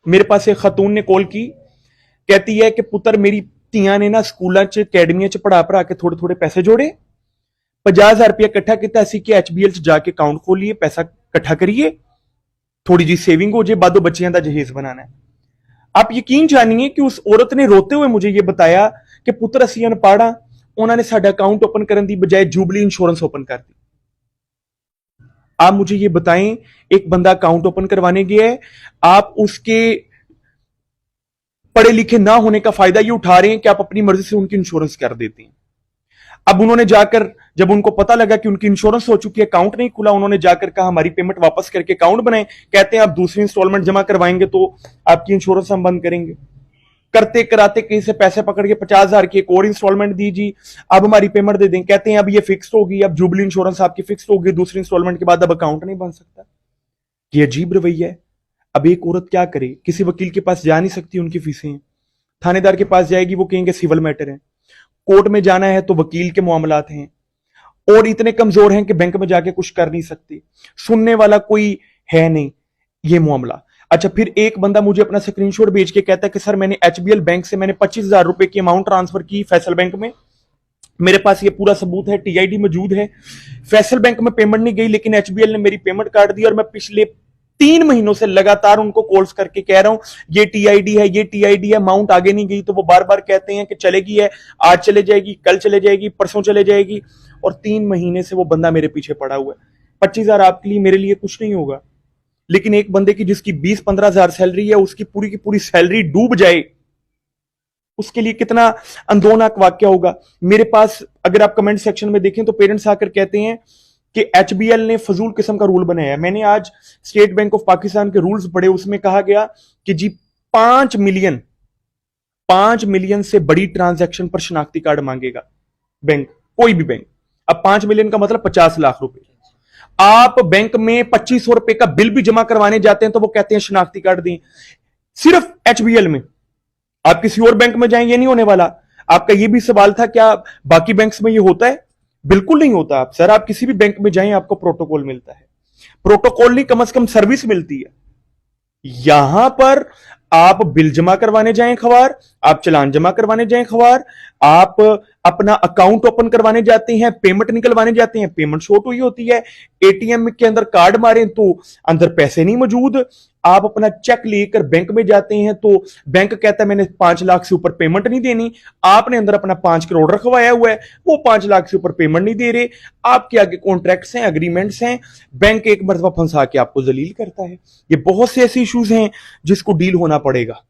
मेरे पास एक खतून ने कॉल की, कहती है कि पुत्र मेरी ਧੀਆਂ ने ना स्कूलों च अकैडमियां च पढ़ा के थोड़े थोड़े पैसे जोड़े, 50,000 रुपया इकट्ठा किया, असी कि HBL च जाके अकाउंट खोलिए, पैसा इकट्ठा करिए, थोड़ी जी सेविंग हो जाए, बादो बच्चियां का जहेज बनाना है। आप यकीन जानिए कि उस औरत ने रोते हुए मुझे यह बताया कि पुत्र असी अनपढ़ हाँ, उन्होंने साडा अकाउंट ओपन करने की बजाय जुबली इंश्योरेंस ओपन कर दी। आप मुझे ये बताएं, एक बंदा अकाउंट ओपन करवाने गया है, आप उसके पढ़े लिखे ना होने का फायदा ये उठा रहे हैं कि आप अपनी मर्जी से उनकी इंश्योरेंस कर देते हैं। अब उन्होंने जाकर, जब उनको पता लगा कि उनकी इंश्योरेंस हो चुकी है, अकाउंट नहीं खुला, उन्होंने जाकर कहा हमारी पेमेंट वापस करके अकाउंट बनाए। कहते हैं आप दूसरी इंस्टॉलमेंट जमा करवाएंगे तो आपकी इंश्योरेंस हम बंद करेंगे। करते कराते कहीं से पैसे पकड़ के 50,000 की एक और इंस्टॉलमेंट दी जी, अब हमारी पेमेंट दे दें। कहते हैं अब ये फिक्स होगी, अब जुबली इंश्योरेंस आपकी फिक्स होगी, दूसरी इंस्टॉलमेंट के बाद अब अकाउंट नहीं बन सकता। ये अजीब रवैया है। अब एक औरत क्या करे, किसी वकील के पास जा नहीं सकती, उनकी फीसें हैं, थानेदार के पास जाएगी वो कहेंगे सिविल मैटर है, कोर्ट में जाना है तो वकील के मामलात हैं, और इतने कमजोर हैं कि बैंक में जाके कुछ कर नहीं सकते, सुनने वाला कोई है नहीं ये मामला। अच्छा, फिर एक बंदा मुझे अपना स्क्रीनशॉट भेज के कहता है कि सर मैंने HBL बैंक से मैंने 25,000 रुपए की अमाउंट ट्रांसफर की फैसल बैंक में, मेरे पास ये पूरा सबूत है, TID मौजूद है, फैसल बैंक में पेमेंट नहीं गई लेकिन HBL ने मेरी पेमेंट काट दी, और मैं पिछले 3 महीनों से लगातार उनको कॉल्स करके कह रहा हूं ये TID है, ये TID है, अमाउंट आगे नहीं गई, तो वो बार बार कहते हैं कि चलेगी है, आज चले जाएगी, कल चले जाएगी, परसों चले जाएगी, और 3 महीने से वो बंदा मेरे पीछे पड़ा हुआ है। 25,000 आपके लिए मेरे लिए कुछ नहीं होगा, लेकिन एक बंदे की जिसकी 20-15,000 सैलरी है, उसकी पूरी की पूरी सैलरी डूब जाए, उसके लिए कितना अंदोनाक वाक्य होगा। मेरे पास अगर आप कमेंट सेक्शन में देखें तो पेरेंट्स आकर कहते हैं कि HBL ने फजूल किस्म का रूल बनाया है। मैंने आज स्टेट बैंक ऑफ पाकिस्तान के रूल्स पढ़े, उसमें कहा गया कि जी 5 मिलियन से बड़ी ट्रांजैक्शन पर शनाख्ती कार्ड मांगेगा बैंक, कोई भी बैंक। अब 5 मिलियन का मतलब 50 लाख रुपए। आप बैंक में 2500 रुपए का बिल भी जमा करवाने जाते हैं तो वो कहते हैं शनाख्ती कार्ड दें। सिर्फ HBL में, आप किसी और बैंक में जाएं ये नहीं होने वाला। आपका ये भी सवाल था क्या बाकी बैंक्स में ये होता है? बिल्कुल नहीं होता। आप सर, आप किसी भी बैंक में जाएं आपको प्रोटोकॉल मिलता है, प्रोटोकॉल नहीं कम से कम सर्विस मिलती है। यहां पर आप बिल जमा करवाने जाएं खवार, आप चालान जमा करवाने जाएं खवार, आप अपना अकाउंट ओपन करवाने जाते हैं, पेमेंट निकलवाने जाते हैं, पेमेंट शॉर्ट हुई होती है, ATM के अंदर कार्ड मारें तो अंदर पैसे नहीं मौजूद, आप अपना चेक लेकर बैंक में जाते हैं तो बैंक कहता है मैंने 5 लाख से ऊपर पेमेंट नहीं देनी, आपने अंदर अपना 5 करोड़ रखवाया हुआ है, वो 5 लाख से ऊपर पेमेंट नहीं दे रहे, आपके आगे कॉन्ट्रैक्ट्स हैं, एग्रीमेंट्स हैं, बैंक एक मरतबा फंसा के आपको जलील करता है। ये बहुत से ऐसे इश्यूज हैं जिसको डील होना पड़ेगा।